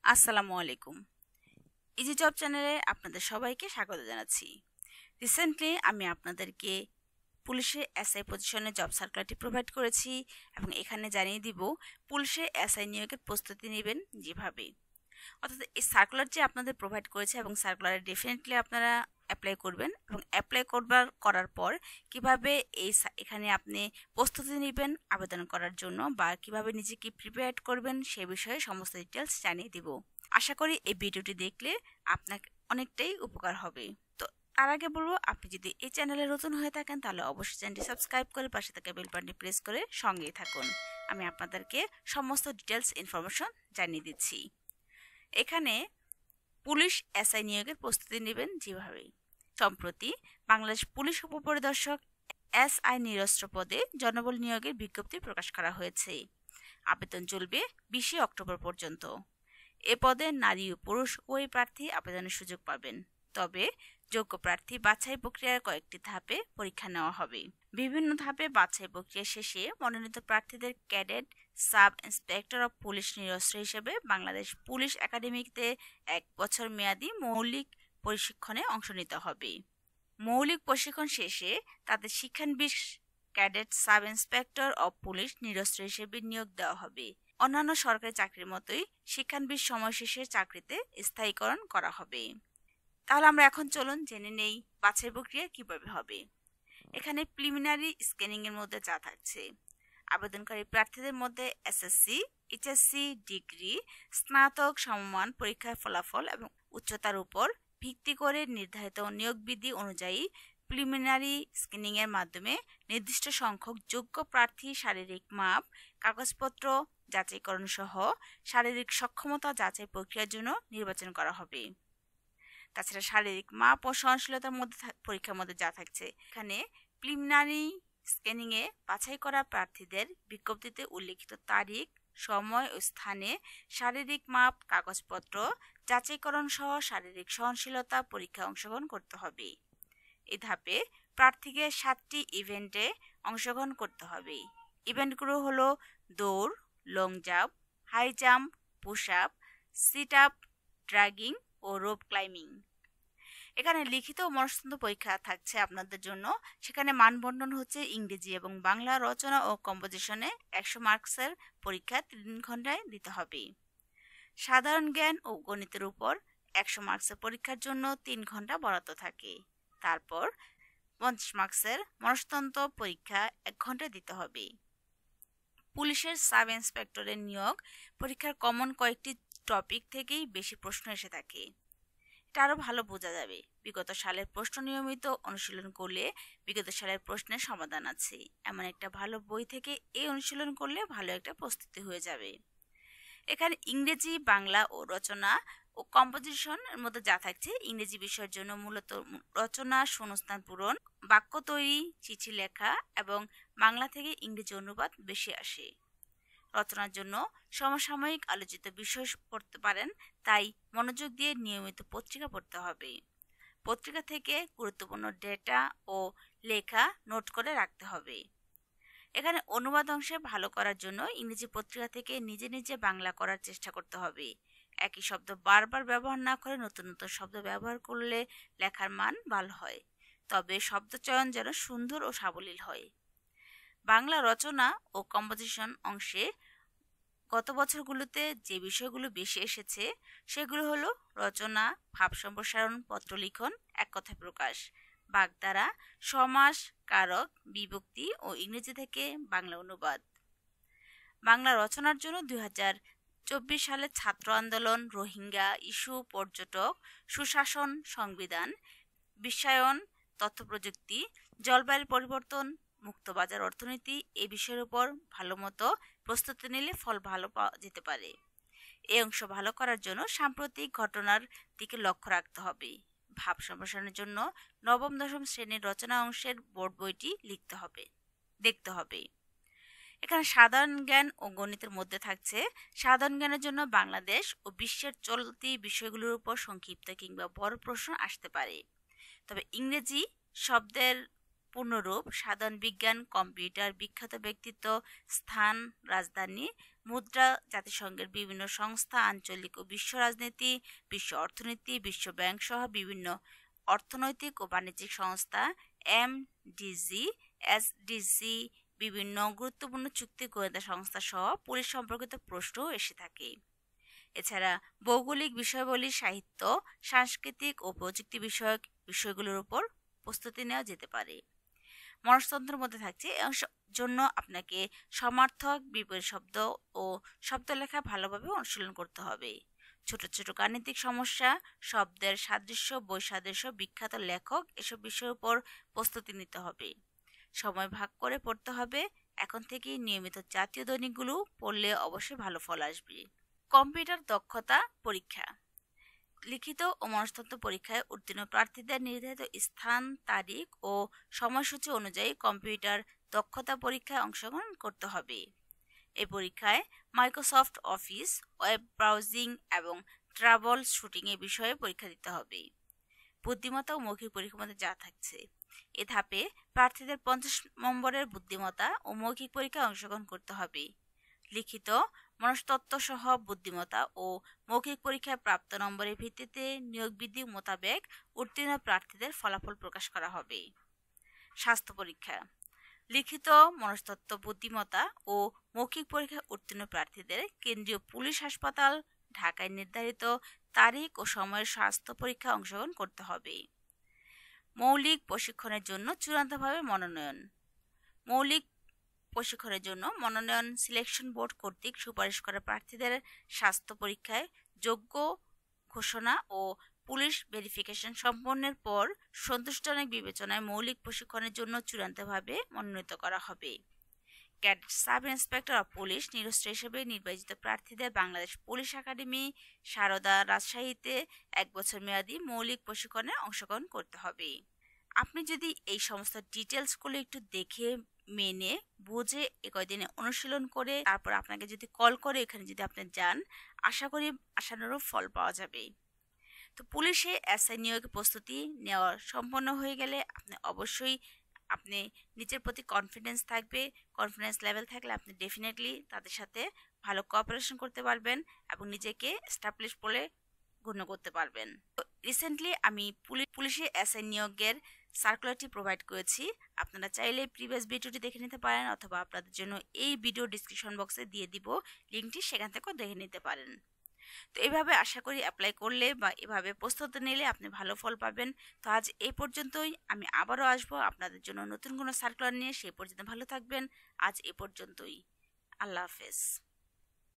আসসালামু আলাইকুম। Easy job চ্যানেলে আপনাদের সবাইকে স্বাগত জানাচ্ছি। রিসেন্টলি আমি আপনাদেরকে পুলিশের এসআই পজিশনে জব সার্কুলারটি প্রোভাইড করেছি এবং এখানে জানিয়ে দিব পুলিশের এসআই নিয়োগের প্রস্তুতি নেবেন যেভাবে। অর্থাৎ এই সার্কুলার যে আপনাদের প্রোভাইড করেছে এবং সার্কুলারে ডেফিনেটলি আপনারা অ্যাপ্লাই করবেন এবং অ্যাপ্লাই করার পর কিভাবে এখানে আপনি প্রস্তুতি নেবেন আবেদন করার জন্য বা কিভাবে নিজেকে প্রিপেয়ার করবেন সে বিষয়ে সমস্ত ডিটেলস জানিয়ে দিব। আশা করি এই ভিডিওটি দেখলে আপনার অনেকটাই উপকার হবে। তো তার আগে বলবো, আপনি যদি এই চ্যানেলে নতুন হয়ে থাকেন তাহলে অবশ্যই চ্যানেলটি সাবস্ক্রাইব করে পাশে থাকা বেল বাটনটি প্রেস করে সঙ্গেই থাকুন। আমি আপনাদেরকে সমস্ত ডিটেলস ইনফরমেশন জানিয়ে দিচ্ছি। এখানে পুলিশ এসআই নিয়োগের প্রস্তুতি নেবেন যেভাবে। সম্প্রতি বাংলাদেশ পুলিশ উপপরিদর্শক এসআই নিরস্ত্র পদে জনবল নিয়োগের বিজ্ঞপ্তি প্রকাশ করা হয়েছে। আবেদন চলবে 20 অক্টোবর পর্যন্ত। এ পদে নারী ও পুরুষ উভয় প্রার্থী আবেদনের সুযোগ পাবেন। তবে যোগ্য প্রার্থী বাছাই প্রক্রিয়ার কয়েকটি ধাপে পরীক্ষা নেওয়া হবে। বিভিন্ন ধাপে বাছাই প্রক্রিয়া শেষে মনোনীত প্রার্থীদের cadet sub inspector of police নিরস্ত্র হিসেবে বাংলাদেশ পুলিশ একাডেমিতে 1 বছর মেয়াদী মৌলিক প্রশিক্ষণে অংশ নিতে হবে। মৌলিক প্রশিক্ষণ শেষে তাদের শিক্ষানবিশ cadet sub inspector of police নিরস্ত্র হিসেবে নিয়োগ দেওয়া হবে। অন্যান্য সরকারি চাকরির মতোই শিক্ষানবিশ সময় শেষে চাকরিতে স্থায়ীকরণ করা হবে। তাহলে আমরা এখন চলুন জেনে নেই বাছাই প্রক্রিয়া কিভাবে হবে। এখানে প্রিলিমিনারি স্ক্রিনিং এর মধ্যে যা থাকছে, আবেদনকারী প্রার্থীদের মধ্যে এসএসসি, এইচএসসি ডিগ্রি, স্নাতক সমমান পরীক্ষার ফলাফল এবং উচ্চতার উপর ভিত্তি করে নির্ধারিত নিয়োগ বিধি অনুযায়ী প্রিলিমিনারি স্ক্রিনিং এর মাধ্যমে নির্দিষ্ট সংখ্যক যোগ্য প্রার্থী শারীরিক মাপ, কাগজপত্র যাচাইকরণ সহ শারীরিক সক্ষমতা যাচাই প্রক্রিয়ার জন্য নির্বাচন করা হবে। তাছাড়া শারীরিক মাপ ও সহনশীলতার মধ্যে পরীক্ষার মধ্যে যা থাকছে, এখানে প্রিলিমিনারি স্ক্রিনিং এ বাছাই করা প্রার্থীদের বিজ্ঞপ্তিতে উল্লেখিত তারিখ, সময় ও স্থানে শারীরিক মাপ, কাগজপত্র যাচাইকরণ সহ শারীরিক সহনশীলতা পরীক্ষায় অংশগ্রহণ করতে হবে। এই ধাপে প্রার্থীকে 7টি ইভেন্টে অংশগ্রহণ করতে হবে। ইভেন্টগুলো হলো দৌড়, long jump, high jump, push up, sit up, dragging ও রোপ ক্লাইম্বিং। এখানে লিখিত ও মনস্তত্ত্ব পরীক্ষা থাকছে আপনাদের জন্য। সেখানে মানবন্ধন হচ্ছে ইংরেজি এবং বাংলা রচনা ও কম্পোজিশনে 100 মার্কসের পরীক্ষা 3 ঘন্টায় দিতে হবে। সাধারণ জ্ঞান ও গণিতের উপর 100 মার্কসের পরীক্ষার জন্য 3 ঘন্টা বরাদ্দ থাকে। তারপর 50 মার্কসের মনস্তত্ত্ব পরীক্ষা 1 ঘন্টায় দিতে হবে। পুলিশের সাব ইন্সপেক্টরের নিয়োগ পরীক্ষার কমন কয়েকটি টপিক থেকেই বেশি প্রশ্ন এসে থাকে। এটা আরও ভালো বোঝা যাবে। বিগত সালের প্রশ্ন নিয়মিত অনুশীলন করলে বিগত সালের প্রশ্নের সমাধান আছে, এমন একটা ভালো বই থেকে এই অনুশীলন করলে ভালো একটা প্রস্তুতি হয়ে যাবে। এখানে ইংরেজি, বাংলা ও রচনা ও কম্পোজিশন এর মধ্যে যা থাকছে, ইংরেজি বিষয়ের জন্য মূলত রচনা, শূন্যস্থান পূরণ, বাক্য তৈরি, চিঠি লেখা এবং বাংলা থেকে ইংরেজি অনুবাদ বেশি আসে। রচনার জন্য সমসাময়িক আলোচিত বিষয় পড়তে পারেন, তাই মনোযোগ দিয়ে নিয়মিত পত্রিকা পড়তে হবে। পত্রিকা থেকে গুরুত্বপূর্ণ ডেটা ও লেখা নোট করে রাখতে হবে। এখানে অনুবাদ অংশে ভালো করার জন্য ইংরেজি পত্রিকা থেকে নিজে নিজে বাংলা করার চেষ্টা করতে হবে। একই শব্দ বারবার ব্যবহার না করে নতুন নতুন শব্দ ব্যবহার করলে লেখার মান ভালো হয়, তবে শব্দ চয়ন যেন সুন্দর ও সাবলীল হয়। বাংলা রচনা ও কম্পোজিশন অংশে গত বছরগুলোতে যে বিষয়গুলো বেশি এসেছে সেগুলো হলো রচনা, ভাব সম্প্রসারণ, পত্রলিখন, এক কথায় প্রকাশ, বাগধারা, সমাস, কারক, বিভক্তি ও ইংরেজি থেকে বাংলা অনুবাদ। বাংলা রচনার জন্য 2024 সালে ছাত্র আন্দোলন, রোহিঙ্গা ইস্যু, পর্যটক, সুশাসন, সংবিধান, বিশ্বায়ন, তথ্যপ্রযুক্তি, জলবায়ু পরিবর্তন, মুক্তবাজার অর্থনীতি এই বিষয়ের উপর ভালো মতো প্রস্তুতি নিলে ফল ভালো পাওয়া যেতে পারে। এই অংশ ভালো করার জন্য সাম্প্রতিক ঘটনার দিকে লক্ষ্য রাখতে হবে। ভাব সম্প্রসারণের জন্য নবম দশম শ্রেণীর রচনা অংশের বোর্ড বইটি দেখতে হবে। এখানে সাধারণ জ্ঞান ও গণিতের মধ্যে থাকছে, সাধারণ জ্ঞানের জন্য বাংলাদেশ ও বিশ্বের চলতি বিষয়গুলোর উপর সংক্ষিপ্ত কিংবা বড় প্রশ্ন আসতে পারে। তবে ইংরেজি শব্দের পূর্ণরূপ, সাধারণ বিজ্ঞান, কম্পিউটার, বিখ্যাত ব্যক্তিত্ব, স্থান, রাজধানী, মুদ্রা, জাতিসংঘের বিভিন্ন সংস্থা, আঞ্চলিক ও বিশ্ব রাজনীতি, বিশ্ব অর্থনীতি, বিশ্ব ব্যাংক সহ বিভিন্ন অর্থনৈতিক ও বাণিজ্যিক সংস্থা, এমডিজি, এসডিজি, বিভিন্ন গুরুত্বপূর্ণ চুক্তি গোয়েন্দা সংস্থা সহ পুলিশ সম্পর্কিত প্রশ্নও এসে থাকে। এছাড়া ভৌগোলিক বিষয়াবলী, সাহিত্য, সাংস্কৃতিক ও প্রযুক্তি বিষয়ক বিষয়গুলোর উপর প্রস্তুতি নেওয়া যেতে পারে। মনস্তন্ত্রের মধ্যে থাকছে জন্য আপনাকে সমার্থক, বিপরীত শব্দ ও শব্দলেখা ভালোভাবে অনুশীলন করতে হবে। ছোট ছোট গাণিতিক সমস্যা, শব্দের সাদৃশ্য, বৈসাদৃশ্য, বিখ্যাত লেখক এসব বিষয়ের উপর প্রস্তুতি নিতে হবে। সময় ভাগ করে পড়তে হবে। এখন থেকেই নিয়মিত জাতীয় দৈনিকগুলো পড়লে অবশ্যই ভালো ফল আসবে। কম্পিউটার দক্ষতা পরীক্ষা। লিখিত ও মনস্তত্ত্ব পরীক্ষায় উত্তীর্ণ প্রার্থীদের নির্ধারিত স্থান, তারিখ ও সময়সূচি অনুযায়ী কম্পিউটার দক্ষতা পরীক্ষায় অংশগ্রহণ করতে হবে। এই পরীক্ষায় মাইক্রোসফট অফিস, ওয়েব ব্রাউজিং এবং ট্রাবল শুটিং এ বিষয়ে পরীক্ষা দিতে হবে। বুদ্ধিমত্তা ও মৌখিক পরীক্ষার মধ্যে যা থাকছে, এ ধাপে প্রার্থীদের 50 নম্বরের বুদ্ধিমত্তা ও মৌখিক পরীক্ষায় অংশগ্রহণ করতে হবে। লিখিত, মনস্তত্ত্ব সহ বুদ্ধিমত্তা ও মৌখিক পরীক্ষায় প্রাপ্ত নম্বরের ভিত্তিতে নিয়োগ বিধি মোতাবেক উত্তীর্ণ প্রার্থীদের ফলাফল প্রকাশ করা হবে। স্বাস্থ্য পরীক্ষা। লিখিত, মনস্তত্ত্ব, বুদ্ধিমত্তা ও মৌখিক পরীক্ষায় উত্তীর্ণ প্রার্থীদের কেন্দ্রীয় পুলিশ হাসপাতাল, ঢাকায় নির্ধারিত তারিখ ও সময়ের স্বাস্থ্য পরীক্ষায় অংশগ্রহণ করতে হবে। মৌলিক প্রশিক্ষণের জন্য চূড়ান্তভাবে মনোনয়ন। মৌলিক প্রশিক্ষণের জন্য মনোনয়ন সিলেকশন বোর্ড কর্তৃক সুপারিশ করা প্রার্থীদের স্বাস্থ্য পরীক্ষায় যোগ্য ঘোষণা ও পুলিশ ভেরিফিকেশন সম্পন্নের পর সন্তোষজনক বিবেচনায় মৌলিক প্রশিক্ষণের জন্য চূড়ান্তভাবে মনোনীত করা হবে। Cadet sub inspector of police নিরস্ত্র হিসেবে নির্বাচিত প্রার্থীদের বাংলাদেশ পুলিশ একাডেমি, সারদা, রাজশাহীতে 1 বছর মেয়াদী মৌলিক প্রশিক্ষণে অংশগ্রহণ করতে হবে। আপনি যদি এই সমস্ত ডিটেলসগুলো একটু দেখে, মেনে, বুঝে কয়দিনে অনুশীলন করে তারপর আপনাকে যদি কল করে এখানে যদি আপনি যান, আশা করি আশানুরূপ ফল পাওয়া যাবে। তো পুলিশে এসআই নিয়োগের প্রস্তুতি নেওয়া সম্পন্ন হয়ে গেলে আপনি নিজের প্রতি কনফিডেন্স থাকবে। কনফিডেন্স লেভেল থাকলে আপনি ডেফিনেটলি তাদের সাথে ভালো কোঅপারেশন করতে পারবেন এবং নিজেকে এস্টাবলিশ বলে গণ্য করতে পারবেন। তো রিসেন্টলি আমি পুলিশে এসআই নিয়োগের সার্কুলারটি প্রোভাইড করেছি। আপনারা চাইলে প্রিভিয়াস ভিডিওটি দেখে নিতে পারেন অথবা আপনাদের জন্য এই ভিডিও ডিসক্রিপশন বক্সে দিয়ে দিব লিঙ্কটি, সেখান থেকেও দেখে নিতে পারেন। তো এইভাবে আশা করি অ্যাপ্লাই করলে বা এভাবে প্রস্তুতি নিলে আপনি ভালো ফল পাবেন। তো আজ এই পর্যন্তই। আমি আবারও আসবো আপনাদের জন্য নতুন কোনো সার্কুলার নিয়ে। সেই পর্যন্ত ভালো থাকবেন। আজ এ পর্যন্তই। আল্লাহ হাফেজ।